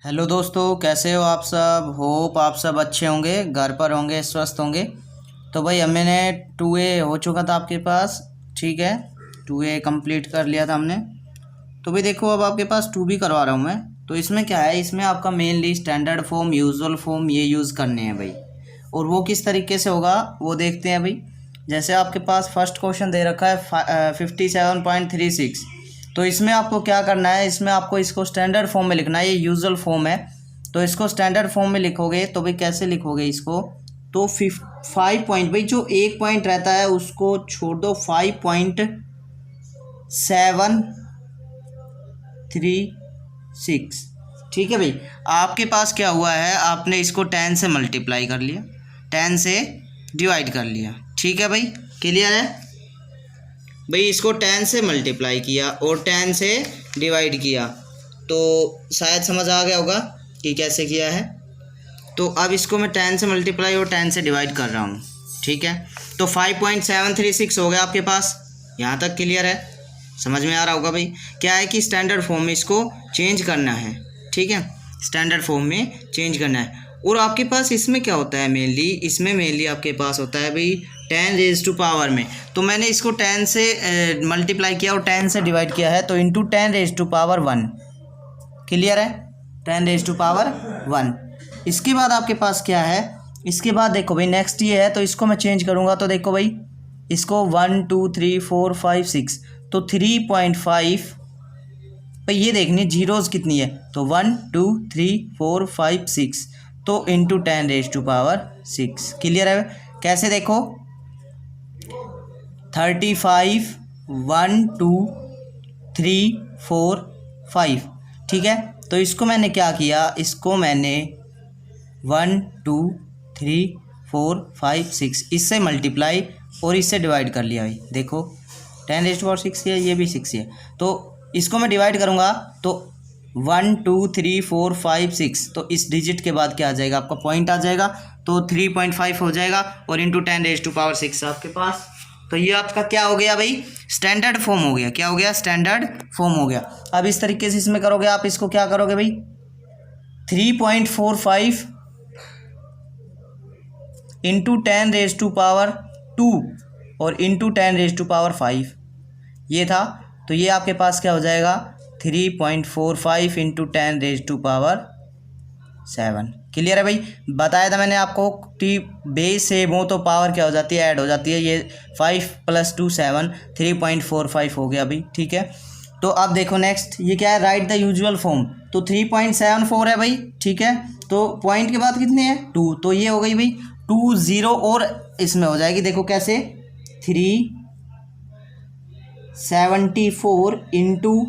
Hello दोस्तों, कैसे हो आप सब। होप आप सब अच्छे होंगे, घर पर होंगे, स्वस्थ होंगे। तो भाई मैंने 2A हो चुका था आपके पास, ठीक है। 2A कंप्लीट कर लिया था हमने। तो भाई देखो, अब आपके पास 2B करवा रहा हूँ मैं। तो इसमें क्या है, इसमें आपका mainly standard form, usual form ये यूज़ करने हैं भाई। और वो किस तरीके से होगा वो देखते हैं भाई। जैसे आपके पास फर्स्ट क्वेश्चन दे रखा है 57.36। तो इसमें आपको क्या करना है, इसमें आपको इसको स्टैंडर्ड फॉर्म में लिखना है। ये यूजुअल फॉर्म है, तो इसको स्टैंडर्ड फॉर्म में लिखोगे तो भाई कैसे लिखोगे इसको। तो 5 पॉइंट, भाई जो एक पॉइंट रहता है उसको छोड़ दो, 5.736। ठीक है भाई। आपके पास क्या हुआ है, आपने इसको 10 से मल्टीप्लाई कर लिया, 10 से डिवाइड कर लिया। ठीक है भाई, क्लियर है भाई। इसको 10 से मल्टीप्लाई किया और 10 से डिवाइड किया, तो शायद समझ आ गया होगा कि कैसे किया है। तो अब इसको मैं 10 से मल्टीप्लाई और 10 से डिवाइड कर रहा हूँ, ठीक है। तो 5.736 हो गया आपके पास। यहाँ तक क्लियर है, समझ में आ रहा होगा भाई। क्या है कि स्टैंडर्ड फॉर्म में इसको चेंज करना है, ठीक है। स्टैंडर्ड फॉर्म में चेंज करना है। और आपके पास इसमें क्या होता है मेनली, इसमें मेनली आपके पास होता है भाई 10 रेज़ टू पावर में। तो मैंने इसको 10 से मल्टीप्लाई किया और 10 से डिवाइड किया है, तो into 10 raise to power 1। Clear है, 10 रेज़ टू पावर 1। इसके बाद आपके पास क्या है, इसके बाद देखो भाई नेक्स्ट ये है, तो इसको मैं चेंज करूँगा। तो देखो भाई, इसको 1 2 3 4 5 6, तो 3.5। भाई ये देखनी जीरोज़ कितनी है, तो 1 2 3 4 5 6, तो into 10 raise to power 6। Clear है। कैसे देखो, 35 1 2 3 4 5, ठीक है। तो इसको मैंने क्या किया, इसको मैंने 1 2 3 4 5 6 इससे मल्टीप्लाई और इससे डिवाइड कर लिया भाई। देखो 10 रेज़ टू पावर 6 है, ये भी 6 है। तो इसको मैं डिवाइड करूँगा तो 1 2 3 4 5 6, तो इस डिजिट के बाद क्या आ जाएगा, आपका पॉइंट आ जाएगा, तो 3.5 हो जाएगा और इंटू 10 रेज़ टू पावर 6 आपके पास। तो ये आपका क्या हो गया भाई, स्टैंडर्ड फॉर्म हो गया। क्या हो गया, स्टैंडर्ड फॉर्म हो गया। अब इस तरीके से इसमें करोगे आप, इसको क्या करोगे भाई, 3.45 इंटू 10 रेज़ टू पावर 2 और इंटू 10 रेज़ टू पावर 5 ये था। तो ये आपके पास क्या हो जाएगा, 3.45 into 10 raise to power 7। Clear है भाई। बताया था मैंने आपको, टी बेस से वो तो पावर क्या हो जाती है, ऐड हो जाती है। ये 5 + 2 7, 3.45 हो गया भाई, ठीक है। तो अब देखो नेक्स्ट ये क्या है, राइट द यूजुअल फॉर्म। तो 3.74 है भाई, ठीक है। तो पॉइंट के बाद कितने हैं, 2, तो ये हो गई भाई 2 0 और इसमें हो जाएगी। देखो कैसे, 374 इंटू,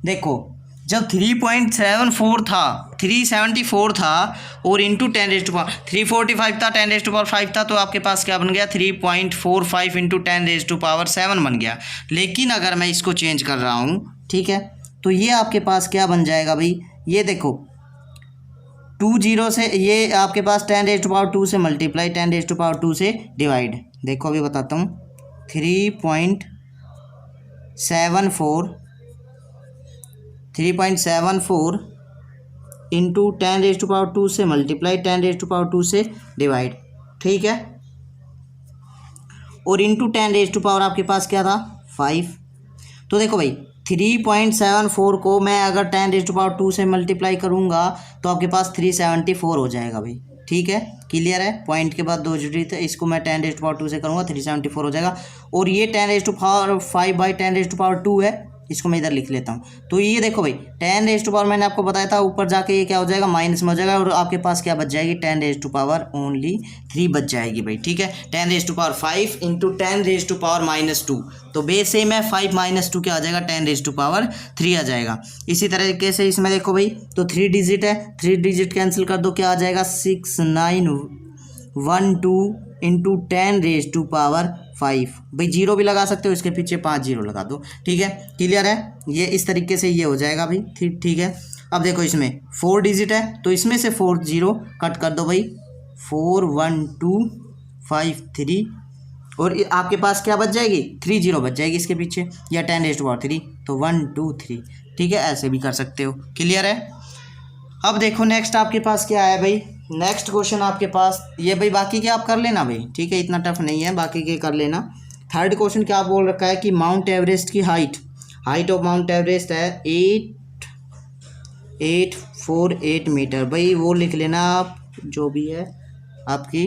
देखो जब 374 था और इंटू 10 रेज़ टू पावर 345 था, 10 रेज़ टू पावर 5 था, तो आपके पास क्या बन गया, 3.45 इंटू 10 रेज़ टू पावर 7 बन गया। लेकिन अगर मैं इसको चेंज कर रहा हूँ, ठीक है, तो ये आपके पास क्या बन जाएगा भाई, ये देखो 2 0 से, ये आपके पास 10 रेज़ टू पावर 2 से मल्टीप्लाई, 10 रेज़ टू पावर 2 से डिवाइड। देखो अभी बताता हूँ, 3.74 इंटू 10 रेज़ टू पावर 2 से मल्टीप्लाई, 10 रेज़ टू पावर 2 से डिवाइड, ठीक है। और इंटू 10 रेज़ टू पावर आपके पास क्या था, 5। तो देखो भाई 3.74 को मैं अगर 10 रेज़ टू पावर 2 से मल्टीप्लाई करूँगा तो आपके पास 374 हो जाएगा भाई, ठीक है। क्लियर है। पॉइंट के बाद 2 जुड़ी, तो इसको मैं 10 रेज़ टू पावर 2 से करूँगा, 374 हो जाएगा। और ये 10 raise to power 5 by 10 raise to power 2 है, इसको मैं इधर लिख लेता हूँ। तो ये देखो भाई 10 रेज़ टू पावर मैंने आपको बताया था, ऊपर जाके ये क्या हो जाएगा, माइनस में हो जाएगा, और आपके पास क्या बच जाएगी, 10 रेज़ टू पावर ओनली 3 बच जाएगी भाई, ठीक है। 10 raise to power 5 into 10 raise to power -2, तो बेस सेम है, 5 - 2 क्या आ जाएगा, 10 रेज़ टू पावर 3 आ जाएगा। इसी तरीके से इसमें देखो भाई, तो 3 डिजिट है, 3 डिजिट कैंसिल कर दो, क्या आ जाएगा, 6 9 1 2 इंटू 10 रेज़ टू पावर 5। भाई जीरो भी लगा सकते हो, इसके पीछे 5 0 लगा दो, ठीक है। क्लियर है। ये इस तरीके से ये हो जाएगा भाई, ठीक है। अब देखो इसमें 4 डिजिट है, तो इसमें से 4 0 कट कर दो भाई, 4 1 2 5 3, और आपके पास क्या बच जाएगी, 3 0 बच जाएगी इसके पीछे, या 10 रेज़ टू पावर 3, तो 1 2 3, ठीक है। ऐसे भी कर सकते हो। क्लियर है। अब देखो नेक्स्ट आपके पास क्या है भाई, नेक्स्ट क्वेश्चन आपके पास ये भाई, बाकी के आप कर लेना भाई, ठीक है, इतना टफ नहीं है, बाकी के कर लेना। थर्ड क्वेश्चन क्या बोल रखा है कि माउंट एवरेस्ट की हाइट ऑफ माउंट एवरेस्ट है 8848 मीटर। भाई वो लिख लेना आप, जो भी है आपकी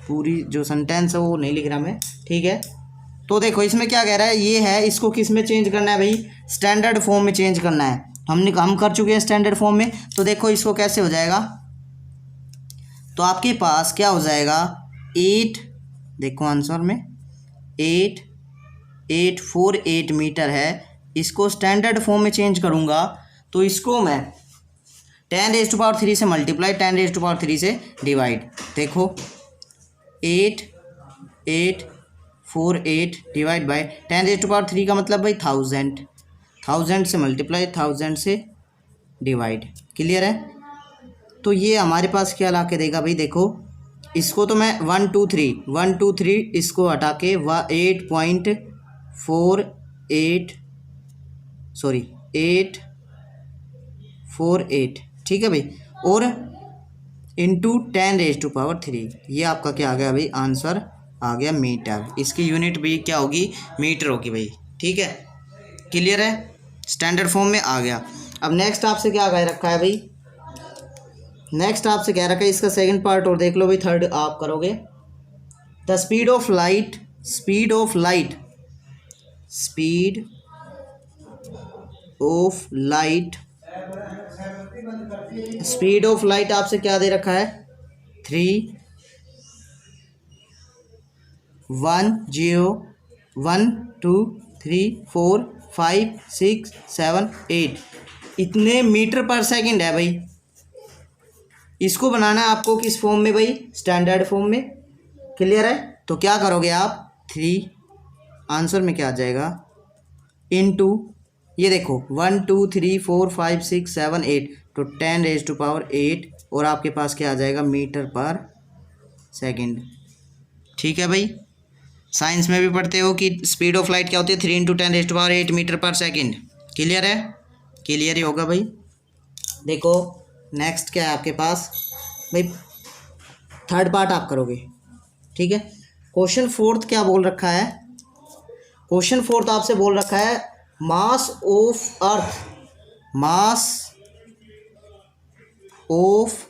पूरी जो सेंटेंस है वो नहीं लिख रहा मैं, ठीक है। तो देखो इसमें क्या कह रहा है, ये है, इसको किस में चेंज करना है भाई, स्टैंडर्ड फॉर्म में चेंज करना है। हम कर चुके हैं स्टैंडर्ड फॉर्म में। तो देखो इसको कैसे हो जाएगा, तो आपके पास क्या हो जाएगा 8, देखो आंसर में 8848 मीटर है। इसको स्टैंडर्ड फॉर्म में चेंज करूँगा तो इसको मैं 10⁻³ से मल्टीप्लाई 10⁻³ से डिवाइड। देखो 8848 डिवाइड बाई 10⁻³ का मतलब भाई 1000 से मल्टीप्लाई 1000 से डिवाइड। क्लियर है। तो ये हमारे पास क्या ला के देगा भाई, देखो इसको तो मैं 1 2 3 इसको हटा के 848 ठीक है भाई, और इंटू 10⁻³ ये आपका क्या आ गया भाई, आंसर आ गया मीटर। इसकी यूनिट भी क्या होगी, मीटर होगी भाई, ठीक है। क्लियर है, स्टैंडर्ड फॉर्म में आ गया। अब नेक्स्ट आपसे क्या कह रखा है भाई, नेक्स्ट आपसे कह रखा है इसका सेकंड पार्ट और देख लो भाई, थर्ड आप करोगे। द स्पीड ऑफ लाइट आपसे क्या दे रखा है, 3 1 0 1 2 3 4 5 6 7 8 इतने मीटर पर सेकंड है भाई। इसको बनाना है आपको किस फॉर्म में भाई, स्टैंडर्ड फॉर्म में। क्लियर है। तो क्या करोगे आप, 3 आंसर में क्या आ जाएगा, इनटू ये देखो 1 2 3 4 5 6 7 8 तो 10⁻8 और आपके पास क्या आ जाएगा, मीटर पर सेकंड। ठीक है भाई, साइंस में भी पढ़ते हो कि स्पीड ऑफ लाइट क्या होती है, 3 × 10⁸ मीटर पर सेकंड। क्लियर है, क्लियर ही होगा भाई। देखो नेक्स्ट क्या है आपके पास भाई, थर्ड पार्ट आप करोगे, ठीक है। क्वेश्चन फोर्थ क्या बोल रखा है, क्वेश्चन फोर्थ आपसे बोल रखा है mass of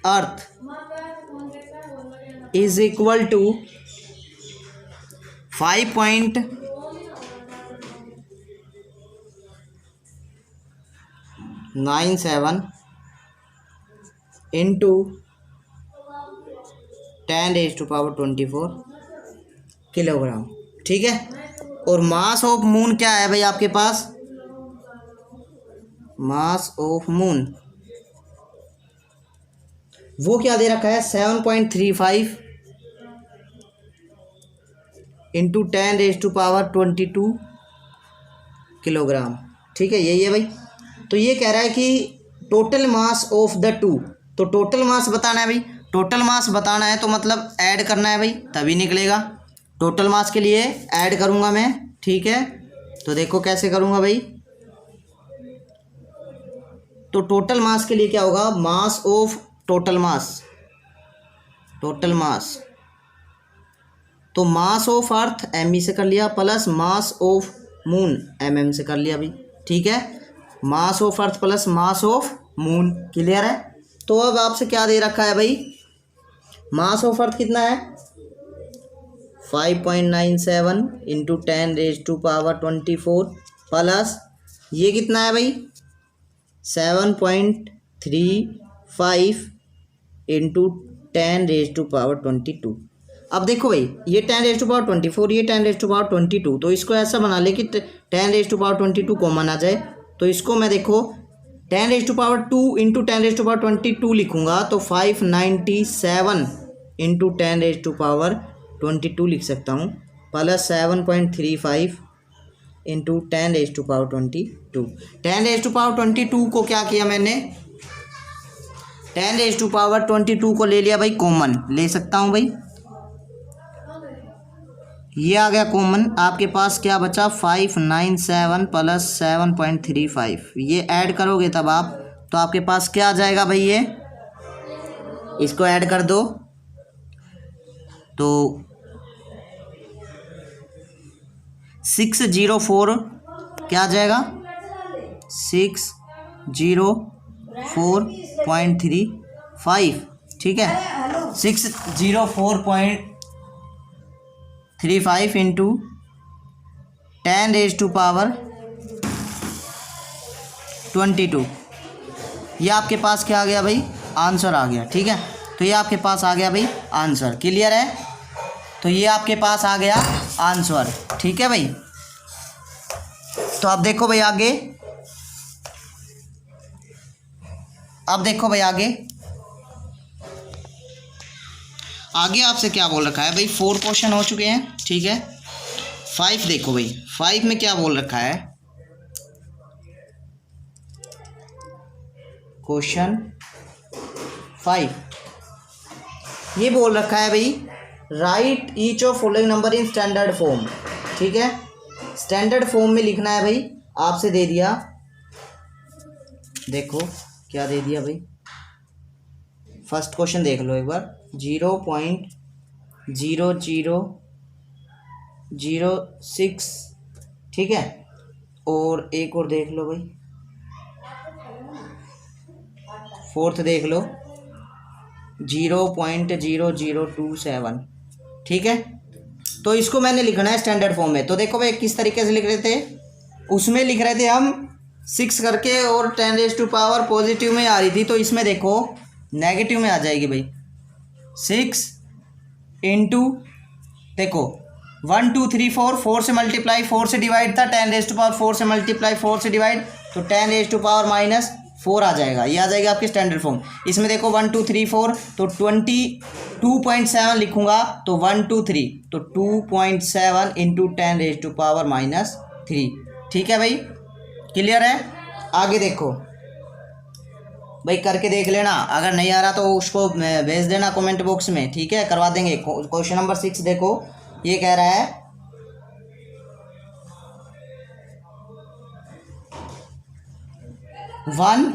earth is equal to 5.97 into 10⁻24 kilogram. ठीक है। और मास ऑफ मून क्या है भाई आपके पास, मास ऑफ मून वो क्या दे रखा है, 7.35 इंटू 10⁻22 किलोग्राम। ठीक है, यही है भाई। तो ये कह रहा है कि total mass of the two, तो टोटल मास बताना है भाई, टोटल मास बताना है तो मतलब ऐड करना है भाई, तभी निकलेगा। टोटल मास के लिए ऐड करूँगा मैं, ठीक है। तो देखो कैसे करूँगा भाई, तो टोटल मास के लिए क्या होगा, मास ऑफ टोटल मास तो मास ऑफ अर्थ एम से कर लिया plus mass of moon M से कर लिया भाई। ठीक है, mass of earth plus mass of moon. Clear है। तो अब आपसे क्या दे रखा है भाई, मास ऑफ अर्थ कितना है 5.97 इंटू 10⁻24 प्लस ये कितना है भाई 7.35 इंटू 10⁻22। अब देखो भाई ये 10⁻24 ये 10⁻22, तो इसको ऐसा बना ले कि 10⁻22 कॉमन आ जाए। तो इसको मैं देखो 10⁻2 इंटू 10⁻22 लिखूँगा तो 597 इंटू 10⁻22 लिख सकता हूँ प्लस 7.35 इंटू 10⁻22। 10⁻22 को क्या किया मैंने, 10⁻22 को ले लिया भाई कॉमन, ले सकता हूँ भाई, ये आ गया कॉमन। आपके पास क्या बचा 597 प्लस 7.35, ये ऐड करोगे तब आप तो आपके पास क्या आ जाएगा भाई, ये इसको ऐड कर दो तो 604 क्या आ जाएगा, 604.35, ठीक है। 604.35 इंटू 10⁻²², ये आपके पास क्या आ गया भाई, आंसर आ गया, ठीक है। तो ये आपके पास आ गया भाई आंसर, क्लियर है। तो ये आपके पास आ गया आंसर, ठीक है भाई। तो अब देखो भाई आगे, अब देखो भाई आगे आगे आपसे क्या बोल रखा है भाई, 4 क्वेश्चन हो चुके हैं, ठीक है। 5 देखो भाई, 5 में क्या बोल रखा है, क्वेश्चन 5 ये बोल रखा है भाई, right each of following number in standard form, ठीक है। स्टैंडर्ड फॉर्म में लिखना है भाई, आपसे दे दिया, देखो क्या दे दिया भाई, फर्स्ट क्वेश्चन देख लो एक बार, 0.0006, ठीक है। और एक और देख लो भाई, फोर्थ देख लो 0.0027, ठीक है। तो इसको मैंने लिखना है स्टैंडर्ड फॉर्म में। तो देखो भाई किस तरीके से लिख रहे थे, उसमें लिख रहे थे हम 6 करके और 10⁻² पॉजिटिव में आ रही थी, तो इसमें देखो नेगेटिव में आ जाएगी भाई, 6 इंटू देखो 1 2 3 4, 4 से मल्टीप्लाई 4 से डिवाइड था, 10⁻4 से मल्टीप्लाई 4 से डिवाइड, तो 10⁻⁻4 आ जाएगा, ये आ जाएगी आपकी स्टैंडर्ड फॉर्म। इसमें देखो 1 2 3 4, तो 22.7 लिखूंगा, तो 1 2 3, तो 2.7 इंटू 10⁻⁻3, ठीक है भाई, क्लियर है। आगे देखो भाई, करके देख लेना, अगर नहीं आ रहा तो उसको भेज देना कमेंट बॉक्स में, ठीक है, करवा देंगे। क्वेश्चन नंबर 6 देखो, ये कह रहा है 1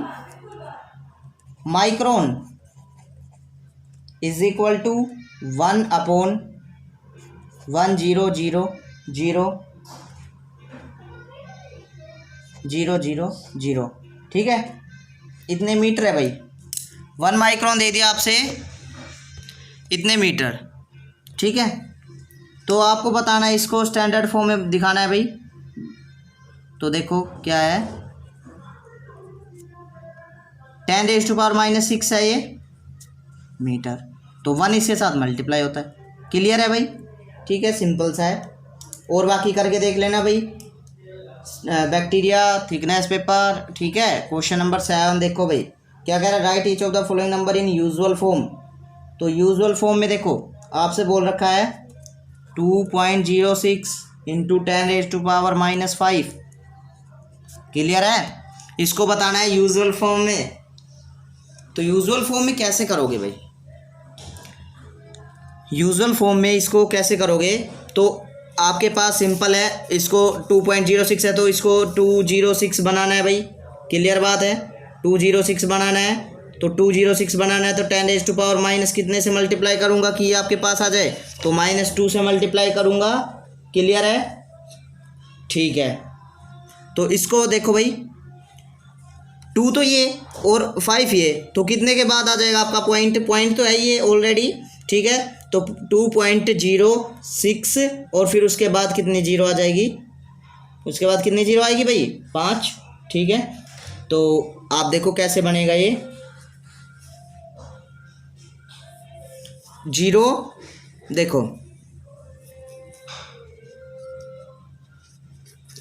माइक्रोन इज इक्वल टू 1/1000,000, ठीक है। इतने मीटर है भाई, 1 माइक्रोन दे दिया आपसे, इतने मीटर, ठीक है। तो आपको बताना है, इसको स्टैंडर्ड फॉर्म में दिखाना है भाई। तो देखो क्या है, 10⁻⁻6 है ये मीटर, तो 1 इसके साथ मल्टीप्लाई होता है, क्लियर है भाई, ठीक है, सिंपल सा है। और बाकी करके देख लेना भाई, बैक्टीरिया थिकनेस पेपर, ठीक है। क्वेश्चन नंबर 7 देखो भाई, क्या कह रहा है, right each of the following number in usual form. तो यूजुअल फॉर्म में देखो आपसे बोल रखा है 2.06 इंटू 10⁻⁻5, क्लियर है। इसको बताना है यूजुअल फॉर्म में। तो यूजुअल फॉर्म में कैसे करोगे भाई, यूजुअल फॉर्म में इसको कैसे करोगे, तो आपके पास सिंपल है, इसको 2.06 है तो इसको 206 बनाना है भाई, क्लियर बात है, 206 बनाना है। तो 206 बनाना है तो 10⁻⁻ कितने से मल्टीप्लाई करूंगा कि ये आपके पास आ जाए, तो -2 से मल्टीप्लाई करूंगा, क्लियर है, ठीक है। तो इसको देखो भाई, 2 तो ये और 5 ये, तो कितने के बाद आ जाएगा आपका पॉइंट तो है ये ऑलरेडी, ठीक है। तो 2.06 और फिर उसके बाद कितनी जीरो आ जाएगी, उसके बाद कितनी जीरो आएगी भाई, 5, ठीक है। तो आप देखो कैसे बनेगा ये, 0 देखो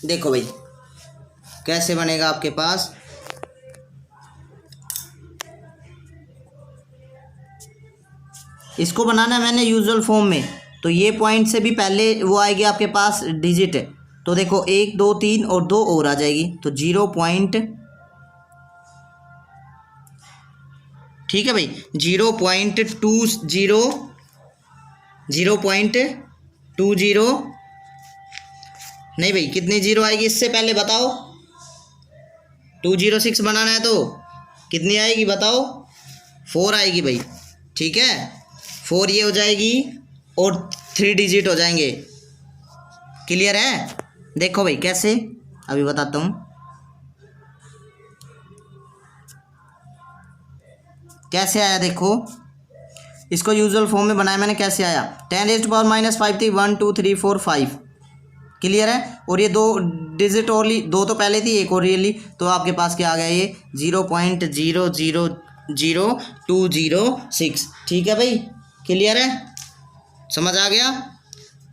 देखो भाई कैसे बनेगा आपके पास, इसको बनाना है मैंने यूजुअल फॉर्म में। तो ये पॉइंट से भी पहले वो आएगी आपके पास डिजिट, तो देखो 1 2 3 और 2 और आ जाएगी, तो 0 पॉइंट, ठीक है भाई, 0.20 नहीं भाई, कितनी जीरो आएगी इससे पहले बताओ, 206 बनाना है तो कितनी आएगी बताओ? 4 आएगी भाई, ठीक है। 4 ये हो जाएगी और 3 डिजिट हो जाएंगे। क्लियर है? देखो भाई कैसे, अभी बताता हूँ कैसे आया। देखो इसको यूजुअल फॉर्म में बनाया मैंने, कैसे आया? 10⁻⁻5 थी, 1 2 3 4 5। क्लियर है? और ये 2 डिजिट और ली, 2 तो पहले थी, एक और ये ली, तो आपके पास क्या आ गया? ये 0.000206। ठीक है भाई, क्लियर है? समझ आ गया?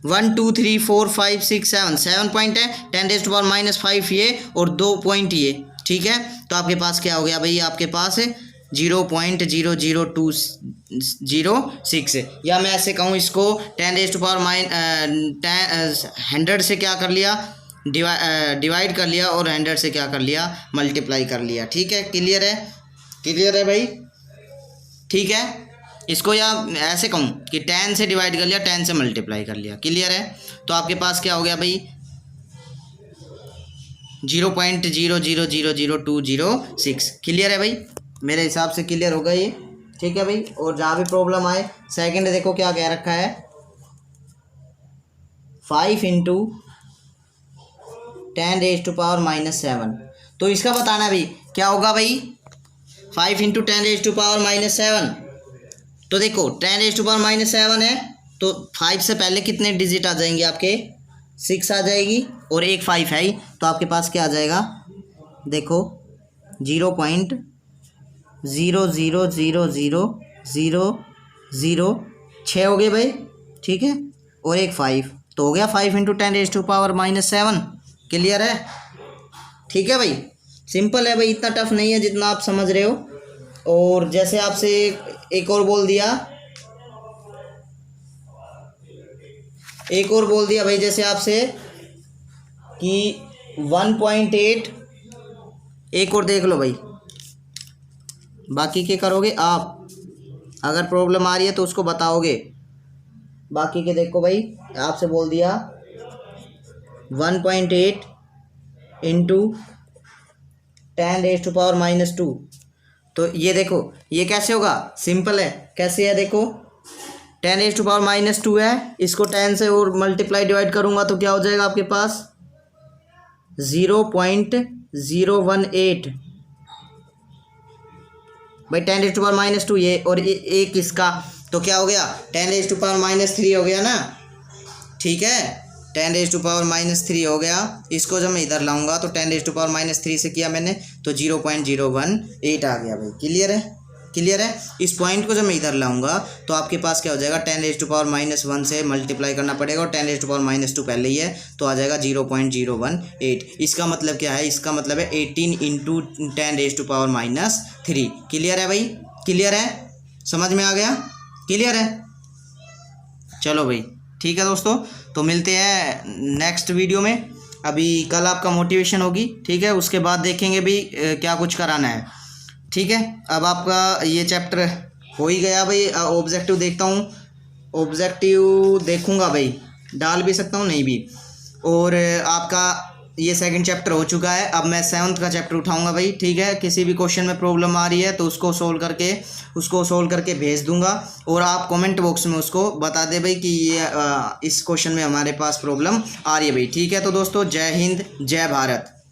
1 2 3 4 5 6 7 7 पॉइंट है, 10⁻⁻5 ये और 2 पॉइंट ये। ठीक है, तो आपके पास क्या हो गया भाई? आपके पास 0.00206, या मैं ऐसे कहूँ इसको 100 से क्या कर लिया? डिवाइड कर लिया, और 100 से क्या कर लिया? मल्टीप्लाई कर लिया। ठीक है, क्लियर है? क्लियर है भाई? ठीक है, इसको या ऐसे कहूँ कि 10 से डिवाइड कर लिया, 10 से मल्टीप्लाई कर लिया। क्लियर है? तो आपके पास क्या हो गया भाई? 0.0000206। क्लियर है भाई? मेरे हिसाब से क्लियर होगा ये। ठीक है भाई, और जहाँ भी प्रॉब्लम आए, सेकंड देखो क्या कह रखा है, 5 × 10⁻⁻7। तो इसका बताना भाई क्या होगा भाई? 5 × 10⁻⁻7। तो देखो 10⁻⁻7 है, तो 5 से पहले कितने डिजिट आ जाएंगे आपके? 6 आ जाएगी, और एक 5 है ही, तो आपके पास क्या आ जाएगा? देखो 0.0000006 हो गए भाई। ठीक है, और एक 5, तो हो गया 5 × 10⁻⁻7। क्लियर है? ठीक है भाई, सिंपल है भाई, इतना टफ नहीं है जितना आप समझ रहे हो। और जैसे आपसे एक और बोल दिया, भाई, जैसे आपसे कि 1.8, एक और देख लो भाई, बाकी के करोगे आप। अगर प्रॉब्लम आ रही है तो उसको बताओगे, बाकी के देखो भाई। आपसे बोल दिया 1.8 × 10⁻⁻2, तो ये देखो ये कैसे होगा? सिंपल है, कैसे है? देखो 10⁻⁻2 है, इसको 10 से और मल्टीप्लाई डिवाइड करूँगा तो क्या हो जाएगा आपके पास? 0.018 भाई। 10⁻⁻2 ये, और एक इसका, तो क्या हो गया? 10⁻⁻3 हो गया ना। ठीक है, 10⁻⁻3 हो गया। इसको जब मैं इधर लाऊंगा तो 10⁻⁻3 से किया मैंने, तो 0.018 आ गया भाई। क्लियर है? क्लियर है? इस पॉइंट को जब मैं इधर लाऊंगा तो आपके पास क्या हो जाएगा? 10⁻⁻1 से मल्टीप्लाई करना पड़ेगा, और 10⁻⁻2 पहले ही है, तो आ जाएगा 0.018। इसका मतलब क्या है? इसका मतलब है 18 × 10⁻⁻3। क्लियर है भाई? क्लियर है? समझ में आ गया? क्लियर है? चलो भाई, ठीक है दोस्तों, तो मिलते हैं नेक्स्ट वीडियो में। अभी कल आपका मोटिवेशन होगी, ठीक है, उसके बाद देखेंगे भी क्या कुछ कराना है। ठीक है, अब आपका ये चैप्टर हो ही गया भाई। ऑब्जेक्टिव देखता हूँ, ऑब्जेक्टिव देखूँगा भाई, डाल भी सकता हूँ नहीं भी। और आपका ये सेकंड चैप्टर हो चुका है, अब मैं 7th का चैप्टर उठाऊंगा भाई। ठीक है, किसी भी क्वेश्चन में प्रॉब्लम आ रही है तो उसको सोल्व करके भेज दूंगा, और आप कमेंट बॉक्स में उसको बता दे भाई कि ये इस क्वेश्चन में हमारे पास प्रॉब्लम आ रही है भाई। ठीक है, तो दोस्तों जय हिंद, जय भारत।